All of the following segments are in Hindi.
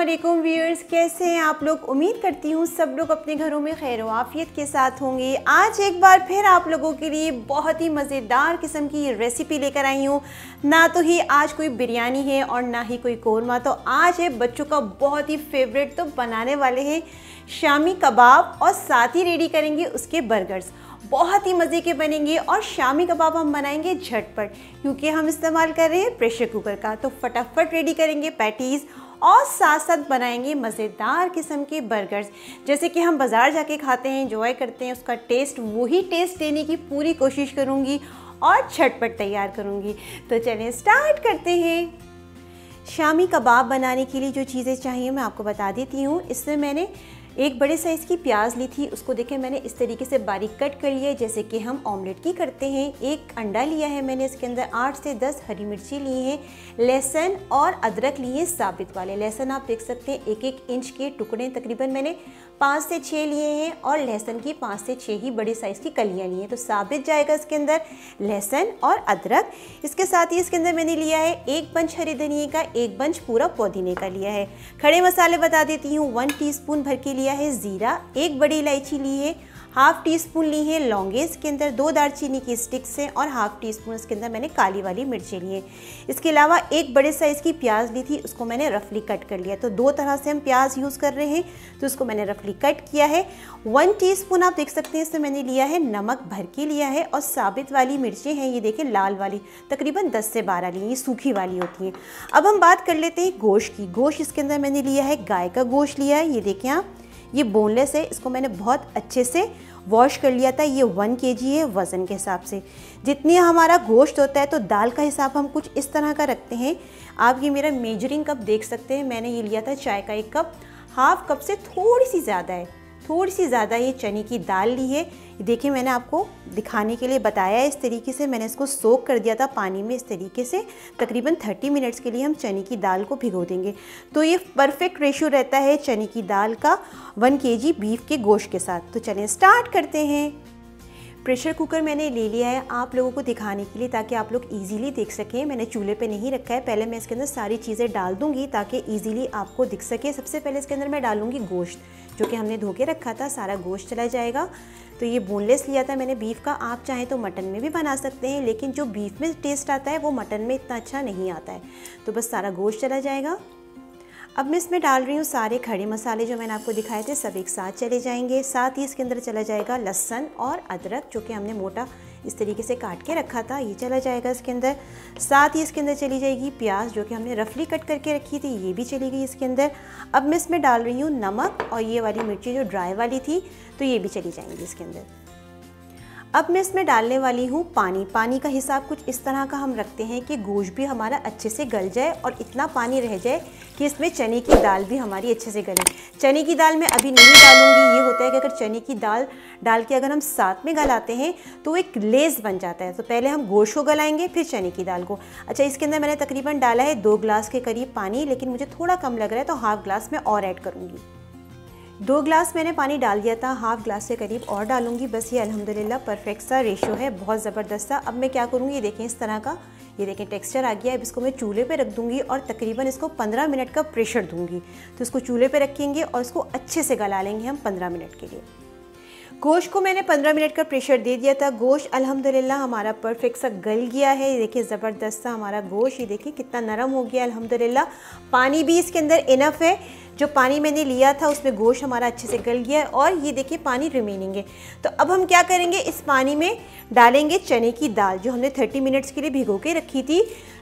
वालेकुम व्यूअर्स, कैसे हैं आप लोग। उम्मीद करती हूँ सब लोग अपने घरों में खैर व आफियत के साथ होंगे। आज एक बार फिर आप लोगों के लिए बहुत ही मज़ेदार किस्म की रेसिपी लेकर आई हूँ। ना तो ही आज कोई बिरयानी है और ना ही कोई कोरमा, तो आज है बच्चों का बहुत ही फेवरेट। तो बनाने वाले हैं शामी कबाब और साथ ही रेडी करेंगे उसके बर्गर्स। बहुत ही मज़े के बनेंगे और शामी कबाब हम बनाएंगे झटपट क्योंकि हम इस्तेमाल कर रहे हैं प्रेशर कुकर का। तो फटाफट रेडी करेंगे पैटीज़ और साथ साथ बनाएंगे मज़ेदार किस्म के बर्गर्स। जैसे कि हम बाज़ार जाके खाते हैं, एंजॉय करते हैं, उसका टेस्ट वही टेस्ट देने की पूरी कोशिश करूँगी और झटपट तैयार करूँगी। तो चलें स्टार्ट करते हैं। शामी कबाब बनाने के लिए जो चीज़ें चाहिए मैं आपको बता देती हूँ। इसमें मैंने एक बड़े साइज़ की प्याज ली थी, उसको देखें मैंने इस तरीके से बारीक कट कर लिया है जैसे कि हम ऑमलेट की करते हैं। एक अंडा लिया है मैंने, इसके अंदर 8 से 10 हरी मिर्ची ली हैं, लहसुन और अदरक लिए साबित वाले। लहसुन आप देख सकते हैं 1-1 इंच के टुकड़े तकरीबन मैंने 5 से 6 लिए हैं और लहसुन की 5 से 6 ही बड़े साइज़ की कलियाँ ली हैं। तो साबित जाएगा इसके अंदर लहसुन और अदरक। इसके साथ ही इसके अंदर मैंने लिया है 1 बंच हरे धनिए का, 1 बंच पूरा पुदीने का लिया है। खड़े मसाले बता देती हूँ, 1 टीस्पून भर के लिया है ज़ीरा, 1 बड़ी इलायची ली है, हाफ टी स्पून ली है लौंगे इसके अंदर, 2 दालचीनी की स्टिक्स हैं और हाफ टी स्पून इसके अंदर मैंने काली वाली मिर्चें ली हैं। इसके अलावा 1 बड़े साइज़ की प्याज ली थी, उसको मैंने रफली कट कर लिया। तो 2 तरह से हम प्याज यूज़ कर रहे हैं, तो उसको मैंने रफली कट किया है। 1 टीस्पून आप देख सकते हैं इसमें मैंने लिया है नमक भर के लिया है और साबित वाली मिर्चें हैं, ये देखें लाल वाली तकरीबन 10 से 12 ली, ये सूखी वाली होती हैं। अब हम बात कर लेते हैं गोश्त की। गोश्त इसके अंदर मैंने लिया है गाय का गोश्त लिया है, ये देखें आप, ये बोनलेस है। इसको मैंने बहुत अच्छे से वॉश कर लिया था। ये 1 kg है वज़न के हिसाब से। जितनी हमारा गोश्त होता है तो दाल का हिसाब हम कुछ इस तरह का रखते हैं। आप ये मेरा मेजरिंग कप देख सकते हैं, मैंने ये लिया था चाय का 1 कप, हाफ कप से थोड़ी सी ज़्यादा है, थोड़ी सी ज़्यादा ये चने की दाल ली है। देखिए मैंने आपको दिखाने के लिए बताया है, इस तरीके से मैंने इसको सोक कर दिया था पानी में। इस तरीके से तकरीबन 30 मिनट्स के लिए हम चने की दाल को भिगो देंगे। तो ये परफेक्ट रेशियो रहता है चने की दाल का 1 kg बीफ के गोश्त के साथ। तो चलें स्टार्ट करते हैं। प्रेशर कुकर मैंने ले लिया है आप लोगों को दिखाने के लिए ताकि आप लोग इजीली देख सकें। मैंने चूल्हे पे नहीं रखा है, पहले मैं इसके अंदर सारी चीज़ें डाल दूंगी ताकि इजीली आपको दिख सके। सबसे पहले इसके अंदर मैं डालूंगी गोश्त जो कि हमने धो के रखा था, सारा गोश्त चला जाएगा। तो ये बोनलेस लिया था मैंने बीफ का, आप चाहें तो मटन में भी बना सकते हैं, लेकिन जो बीफ में टेस्ट आता है वो मटन में इतना अच्छा नहीं आता है। तो बस सारा गोश्त चला जाएगा। अब मैं इसमें डाल रही हूँ सारे खड़े मसाले जो मैंने आपको दिखाए थे, सब एक साथ चले जाएंगे। साथ ही इसके अंदर चला जाएगा लहसुन और अदरक जो कि हमने मोटा इस तरीके से काट के रखा था, ये चला जाएगा इसके अंदर। साथ ही इसके अंदर चली जाएगी प्याज जो कि हमने रफली कट करके रखी थी, ये भी चली गई इसके अंदर। अब मैं इसमें डाल रही हूँ नमक और ये वाली मिर्ची जो ड्राई वाली थी, तो ये भी चली जाएंगी इसके अंदर। अब मैं इसमें डालने वाली हूँ पानी। पानी का हिसाब कुछ इस तरह का हम रखते हैं कि गोश्त भी हमारा अच्छे से गल जाए और इतना पानी रह जाए कि इसमें चने की दाल भी हमारी अच्छे से गले। चने की दाल मैं अभी नहीं डालूंगी। ये होता है कि अगर चने की दाल डाल के अगर हम साथ में गलाते हैं तो एक लेस बन जाता है। तो पहले हम गोश्त को गलाएंगे फिर चने की दाल को। अच्छा, इसके अंदर मैंने तकरीबन डाला है 2 गिलास के करीब पानी, लेकिन मुझे थोड़ा कम लग रहा है तो हाफ गिलास में और ऐड करूँगी। 2 गिलास मैंने पानी डाल दिया था, हाफ गिलास से करीब और डालूंगी। बस ये अल्हम्दुलिल्लाह परफेक्ट सा रेशियो है, बहुत ज़बरदस्त सा। अब मैं क्या करूँगी, ये देखें इस तरह का, ये देखें टेक्सचर आ गया। अब इसको मैं चूल्हे पे रख दूँगी और तकरीबन इसको 15 मिनट का प्रेशर दूँगी। तो इसको चूल्हे पे रखेंगे और इसको अच्छे से गला लेंगे हम 15 मिनट के लिए। गोश्त को मैंने 15 मिनट का प्रेशर दे दिया था। गोश्त अल्हम्दुलिल्लाह हमारा परफेक्ट सा गल गया है। ये देखिए ज़बरदस्त सा हमारा गोश्त, ये देखिए कितना नरम हो गया अल्हम्दुलिल्लाह। पानी भी इसके अंदर इनफ है, जो पानी मैंने लिया था उसमें गोश्त हमारा अच्छे से गल गया है और ये देखिए पानी रिमेनिंग है। तो अब हम क्या करेंगे, इस पानी में डालेंगे चने की दाल जो हमने 30 मिनट्स के लिए भिगो के रखी थी।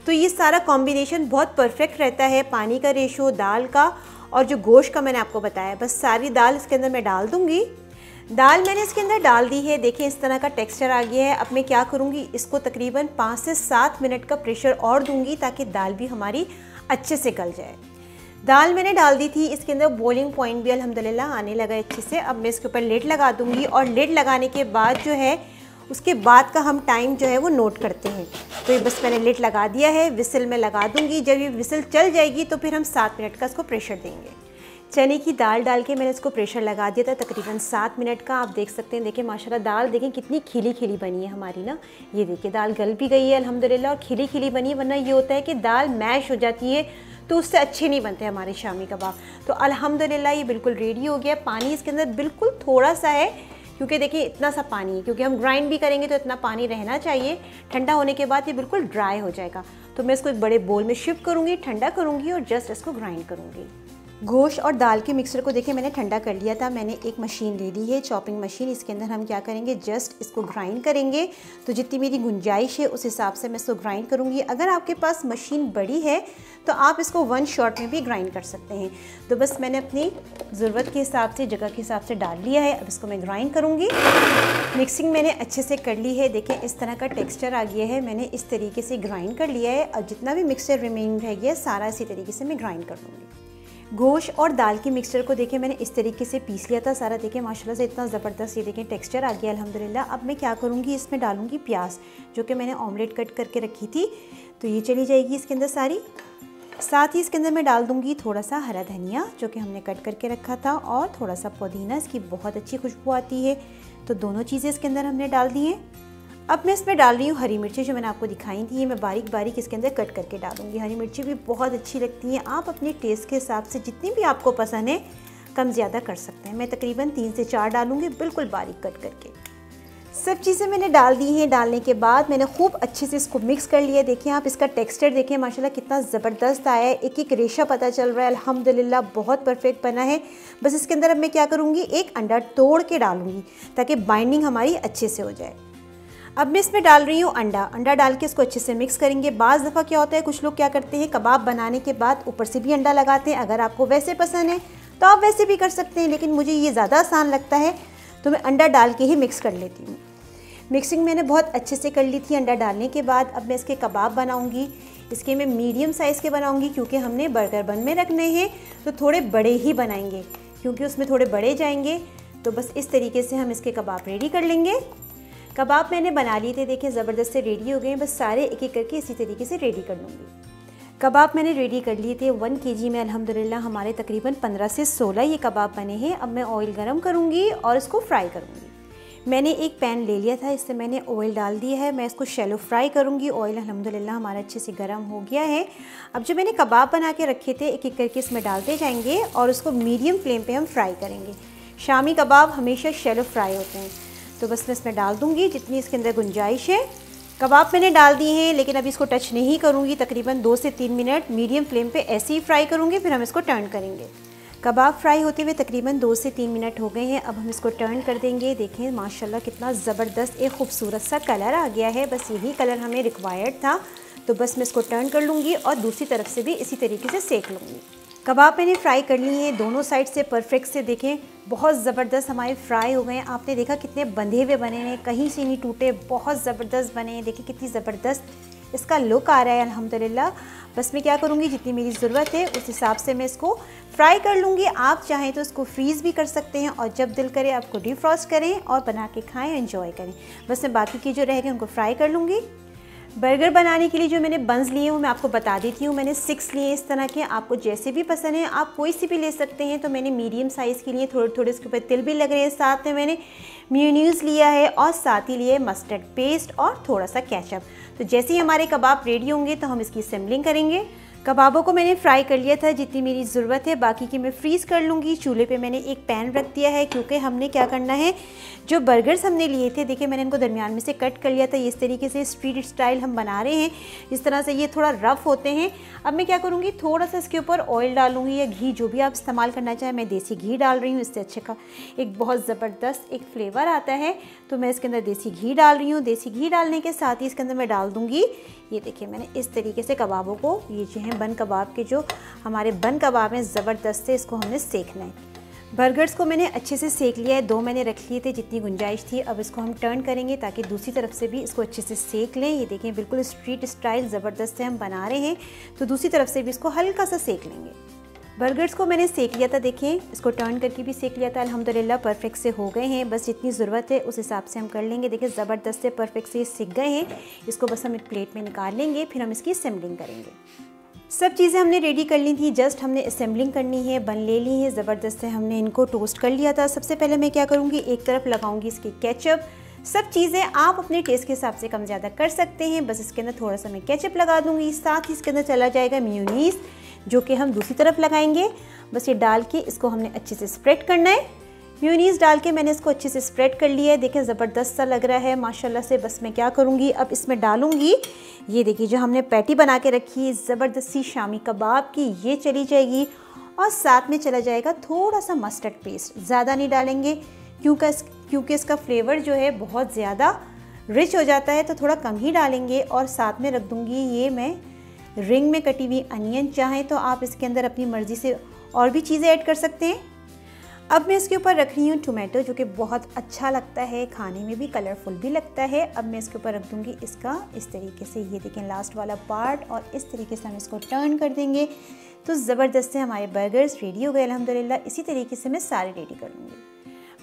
तो ये सारा कॉम्बिनेशन बहुत परफेक्ट रहता है, पानी का रेशो, दाल का और जो गोश्त का मैंने आपको बताया। बस सारी दाल इसके अंदर मैं डाल दूँगी। दाल मैंने इसके अंदर डाल दी है, देखिए इस तरह का टेक्सचर आ गया है। अब मैं क्या करूँगी, इसको तकरीबन 5 से 7 मिनट का प्रेशर और दूंगी ताकि दाल भी हमारी अच्छे से गल जाए। दाल मैंने डाल दी थी, इसके अंदर बॉइलिंग पॉइंट भी अल्हम्दुलिल्लाह आने लगा अच्छे से। अब मैं इसके ऊपर लिड लगा दूंगी और लिड लगाने के बाद जो है उसके बाद का हम टाइम जो है वो नोट करते हैं। तो ये बस मैंने लिड लगा दिया है, विसिल में लगा दूंगी। जब ये विसिल चल जाएगी तो फिर हम 7 मिनट का इसको प्रेशर देंगे। चने की दाल डाल के मैंने इसको प्रेशर लगा दिया था तकरीबन 7 मिनट का। आप देख सकते हैं, देखिए माशाल्लाह दाल देखें कितनी खिली खिली बनी है हमारी ना। ये देखिए दाल गल भी गई है अल्हम्दुलिल्लाह और खिली खिली बनी है, वरना ये होता है कि दाल मैश हो जाती है तो उससे अच्छे नहीं बनते हमारे शामी कबाब। तो अल्हम्दुलिल्लाह ये बिल्कुल रेडी हो गया। पानी इसके अंदर बिल्कुल थोड़ा सा है, क्योंकि देखिए इतना सा पानी है, क्योंकि हम ग्राइंड भी करेंगे तो इतना पानी रहना चाहिए। ठंडा होने के बाद ये बिल्कुल ड्राई हो जाएगा। तो मैं इसको एक बड़े बोल में शिफ्ट करूँगी, ठंडा करूँगी और जस्ट इसको ग्राइंड करूँगी। गोश्त और दाल के मिक्सर को देखिए मैंने ठंडा कर लिया था। मैंने एक मशीन ले ली है, चॉपिंग मशीन। इसके अंदर हम क्या करेंगे, जस्ट इसको ग्राइंड करेंगे। तो जितनी मेरी गुंजाइश है उस हिसाब से मैं इसको ग्राइंड करूँगी। अगर आपके पास मशीन बड़ी है तो आप इसको 1 शॉट में भी ग्राइंड कर सकते हैं। तो बस मैंने अपनी ज़रूरत के हिसाब से, जगह के हिसाब से डाल लिया है। अब इसको मैं ग्राइंड करूँगी। मिक्सिंग मैंने अच्छे से कर ली है। देखें इस तरह का टेक्सचर आ गया है। मैंने इस तरीके से ग्राइंड कर लिया है। और जितना भी मिक्सचर रिमेनिंग रह गया सारा इसी तरीके से मैं ग्राइंड कर लूँगी। गोश्त और दाल की मिक्सचर को देखें मैंने इस तरीके से पीस लिया था सारा। देखें माशाल्लाह से इतना ज़बरदस्त ये देखें टेक्सचर आ गया अल्हम्दुलिल्लाह। अब मैं क्या करूँगी, इसमें डालूँगी प्याज, जो कि मैंने ऑमलेट कट करके रखी थी। तो ये चली जाएगी इसके अंदर सारी। साथ ही इसके अंदर मैं डाल दूँगी थोड़ा सा हरा धनिया, जो कि हमने कट करके रखा था, और थोड़ा सा पुदीना। इसकी बहुत अच्छी खुशबू आती है। तो दोनों चीज़ें इसके अंदर हमने डाल दी हैं। अब मैं इसमें डाल रही हूँ हरी मिर्ची, जो मैंने आपको दिखाई थी। मैं बारीक बारीक इसके अंदर कट करके डालूंगी। हरी मिर्ची भी बहुत अच्छी लगती हैं। आप अपने टेस्ट के हिसाब से जितनी भी आपको पसंद है कम ज़्यादा कर सकते हैं। मैं तकरीबन 3 से 4 डालूंगी, बिल्कुल बारीक कट करके। सब चीज़ें मैंने डाल दी हैं। डालने के बाद मैंने खूब अच्छे से इसको मिक्स कर लिया। देखें आप इसका टेक्सचर देखें माशाल्लाह कितना ज़बरदस्त आया है। एक एक रेशा पता चल रहा है। अल्हम्दुलिल्लाह बहुत परफेक्ट बना है। बस इसके अंदर अब मैं क्या करूँगी, एक अंडा तोड़ के डालूँगी ताकि बाइंडिंग हमारी अच्छे से हो जाए। अब मैं इसमें डाल रही हूँ अंडा डाल के इसको अच्छे से मिक्स करेंगे। बाज़ दफ़ा क्या होता है, कुछ लोग क्या करते हैं, कबाब बनाने के बाद ऊपर से भी अंडा लगाते हैं। अगर आपको वैसे पसंद है तो आप वैसे भी कर सकते हैं, लेकिन मुझे ये ज़्यादा आसान लगता है तो मैं अंडा डाल के ही मिक्स कर लेती हूँ। मिक्सिंग मैंने बहुत अच्छे से कर ली थी अंडा डालने के बाद। अब मैं इसके कबाब बनाऊँगी। इसके मैं मीडियम साइज़ के बनाऊँगी, क्योंकि हमने बर्गर बन में रखने हैं तो थोड़े बड़े ही बनाएंगे, क्योंकि उसमें थोड़े बड़े जाएंगे। तो बस इस तरीके से हम इसके कबाब रेडी कर लेंगे। कबाब मैंने बना लिए थे, देखें ज़बरदस्त से रेडी हो गए हैं। बस सारे एक एक करके इसी तरीके से रेडी कर लूँगी। कबाब मैंने रेडी कर लिए थे 1 kg में। अल्हम्दुलिल्लाह हमारे तकरीबन 15 से 16 ये कबाब बने हैं। अब मैं ऑयल गरम करूँगी और इसको फ्राई करूँगी। मैंने एक पैन ले लिया था, इससे मैंने ऑयल डाल दिया है। मैं इसको शैलो फ्राई करूँगी। ऑयल अल्हम्दुलिल्लाह हमारा अच्छे से गर्म हो गया है। अब जो मैंने कबाब बना के रखे थे एक एक करके इसमें डालते जाएंगे और उसको मीडियम फ्लेम पर हम फ्राई करेंगे। शामी कबाब हमेशा शैलो फ्राई होते हैं। तो बस मैं इसमें डाल दूँगी जितनी इसके अंदर गुंजाइश है। कबाब मैंने डाल दिए हैं, लेकिन अभी इसको टच नहीं करूँगी। तकरीबन 2 से 3 मिनट मीडियम फ्लेम पे ऐसे ही फ्राई करूँगी, फिर हम इसको टर्न करेंगे। कबाब फ्राई होते हुए तकरीबन 2 से 3 मिनट हो गए हैं। अब हम इसको टर्न कर देंगे। देखें माशाल्लाह कितना ज़बरदस्त एक खूबसूरत सा कलर आ गया है। बस यही कलर हमें रिक्वायर्ड था। तो बस मैं इसको टर्न कर लूँगी और दूसरी तरफ से भी इसी तरीके से सेक लूँगी। कबाब मैंने फ्राई कर लिए हैं दोनों साइड से परफेक्ट से। देखें बहुत ज़बरदस्त हमारे फ्राई हो गए हैं। आपने देखा कितने बंधे हुए बने हैं, कहीं से नहीं टूटे, बहुत ज़बरदस्त बने हैं। देखिए कितनी ज़बरदस्त इसका लुक आ रहा है अल्हम्दुलिल्लाह। बस मैं क्या करूँगी, जितनी मेरी ज़रूरत है उस हिसाब से मैं इसको फ्राई कर लूँगी। आप चाहें तो इसको फ्रीज़ भी कर सकते हैं और जब दिल करे आपको डीप फ्रॉस्ट करें और बना के खाएँ, एंजॉय करें। बस मैं बाकी की जो रह गए उनको फ्राई कर लूँगी। बर्गर बनाने के लिए जो मैंने बंस लिए हैं वो मैं आपको बता देती हूँ। मैंने 6 लिए इस तरह के, आपको जैसे भी पसंद है आप कोई सी भी ले सकते हैं। तो मैंने मीडियम साइज़ के लिए, थोड़े थोड़े इसके ऊपर तिल भी लग रहे हैं। साथ में मैंने मेयोनीज़ लिया है और साथ ही लिए मस्टर्ड पेस्ट और थोड़ा सा केचप। तो जैसे ही हमारे कबाब रेडी होंगे तो हम इसकी असेंबलिंग करेंगे। कबाबों को मैंने फ्राई कर लिया था जितनी मेरी ज़रूरत है, बाकी की मैं फ्रीज़ कर लूँगी। चूल्हे पे मैंने एक पैन रख दिया है, क्योंकि हमने क्या करना है, जो बर्गर्स हमने लिए थे देखिए मैंने इनको दरमियान में से कट कर लिया था। इस तरीके से स्ट्रीट स्टाइल हम बना रहे हैं, इस तरह से ये थोड़ा रफ़ होते हैं। अब मैं क्या करूँगी, थोड़ा सा इसके ऊपर ऑयल डालूँगी या घी, जो भी आप इस्तेमाल करना चाहें। मैं देसी घी डाल रही हूँ, इससे अच्छे का एक बहुत ज़बरदस्त एक फ्लेवर आता है। तो मैं इसके अंदर देसी घी डाल रही हूँ। देसी घी डालने के साथ ही इसके अंदर मैं डाल दूँगी, ये देखिए मैंने इस तरीके से कबाबों को, ये जो हैं बन कबाब के, जो हमारे बन कबाब हैं ज़बरदस्त से, इसको हमने सेकना है। बर्गर्स को मैंने अच्छे से सेक लिया है, 2 मैंने रख लिए थे जितनी गुंजाइश थी। अब इसको हम टर्न करेंगे ताकि दूसरी तरफ से भी इसको अच्छे से सेक लें। ये देखें बिल्कुल स्ट्रीट स्टाइल ज़बरदस्त से हम बना रहे हैं, तो दूसरी तरफ से भी इसको हल्का सा सेक लेंगे। बर्गर्स को मैंने सेक लिया था, देखें इसको टर्न करके भी सेक लिया था। अल्हम्दुलिल्लाह परफेक्ट से हो गए हैं। बस जितनी ज़रूरत है उस हिसाब से हम कर लेंगे। देखिए ज़बरदस्त से परफेक्ट से सीख गए हैं। इसको बस हम एक प्लेट में निकाल लेंगे, फिर हम इसकी असेंबलिंग करेंगे। सब चीज़ें हमने रेडी कर ली थी, जस्ट हमने असेंबलिंग करनी है। बन ले ली है ज़बरदस्त से, हमने इनको टोस्ट कर लिया था। सबसे पहले मैं क्या करूँगी, एक तरफ लगाऊंगी इसकी केचप। सब चीज़ें आप अपने टेस्ट के हिसाब से कम ज़्यादा कर सकते हैं। बस इसके अंदर थोड़ा सा मैं केचप लगा दूँगी, साथ ही इसके अंदर चला जाएगा मेयोनीज़। जो कि हम दूसरी तरफ लगाएंगे। बस ये डाल के इसको हमने अच्छे से स्प्रेड करना है। मेयोनीज़ डाल के मैंने इसको अच्छे से स्प्रेड कर लिया है। देखें ज़बरदस्त सा लग रहा है माशाल्लाह से। बस मैं क्या करूँगी, अब इसमें डालूँगी, ये देखिए जो हमने पैटी बना के रखी है ज़बरदस्त सी शामी कबाब की, ये चली जाएगी। और साथ में चला जाएगा थोड़ा सा मस्टर्ड पेस्ट, ज़्यादा नहीं डालेंगे क्योंकि इसका फ्लेवर जो है बहुत ज़्यादा रिच हो जाता है, तो थोड़ा कम ही डालेंगे। और साथ में रख दूँगी ये मैं रिंग में कटी हुई अनियन, चाहें तो आप इसके अंदर अपनी मर्ज़ी से और भी चीज़ें ऐड कर सकते हैं। अब मैं इसके ऊपर रख रही हूँ टोमेटो, जो कि बहुत अच्छा लगता है, खाने में भी कलरफुल भी लगता है। अब मैं इसके ऊपर रख दूँगी इसका इस तरीके से, ये देखें लास्ट वाला पार्ट, और इस तरीके से हम इसको टर्न कर देंगे तो ज़बरदस्त से हमारे बर्गर्स रेडी हो गए अल्हम्दुलिल्लाह। इसी तरीके से मैं सारे रेडी कर लूँगी।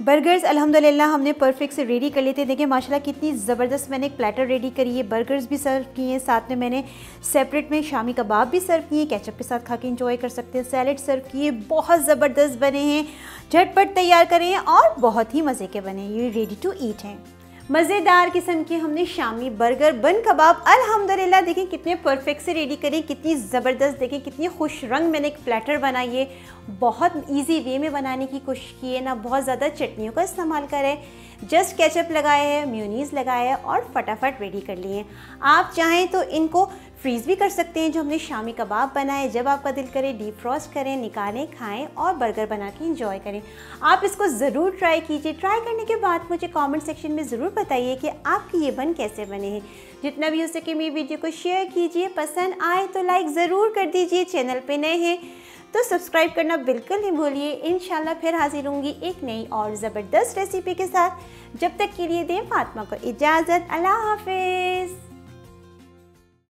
बर्गर्स अल्हम्दुलिल्लाह हमने परफेक्ट से रेडी कर लेते हैं। देखिए माशाल्लाह कितनी ज़बरदस्त मैंने एक प्लेटर रेडी करी है। बर्गर्स भी सर्व किए हैं, साथ में मैंने सेपरेट में शामी कबाब भी सर्व किए, केचप के साथ खा के इंजॉय कर सकते हैं। सैलेड सर्व किए, बहुत ज़बरदस्त बने हैं, झटपट तैयार करें और बहुत ही मज़े के बने, ये रेडी टू ईट हैं। मज़ेदार किस्म के हमने शामी बर्गर बन कबाब अल्हम्दुलिल्लाह देखें कितने परफेक्ट से रेडी करें, कितनी ज़बरदस्त, देखें कितनी खुश रंग मैंने एक प्लेटर बनाई है। बहुत इजी वे में बनाने की कोशिश की है, ना बहुत ज़्यादा चटनियों का इस्तेमाल करें, जस्ट केचप लगाया है, मेयोनीज़ लगाया है और फटाफट रेडी कर लिए हैं। आप चाहें तो इनको फ्रीज़ भी कर सकते हैं, जो हमने शामी कबाब बनाए, जब आपका दिल करे डीप फ्रॉस्ट करें, निकालें, खाएं और बर्गर बना के इंजॉय करें। आप इसको ज़रूर ट्राई कीजिए। ट्राई करने के बाद मुझे कमेंट सेक्शन में ज़रूर बताइए कि आपके ये बन कैसे बने हैं। जितना भी हो सके मेरी वीडियो को शेयर कीजिए, पसंद आए तो लाइक ज़रूर कर दीजिए। चैनल पे नए हैं तो सब्सक्राइब करना बिल्कुल नहीं भूलिए। इंशाल्लाह फिर हाजिर होंगी एक नई और ज़बरदस्त रेसिपी के साथ। जब तक के लिए दें फातिमा को इजाज़त। अल्लाह हाफिज़।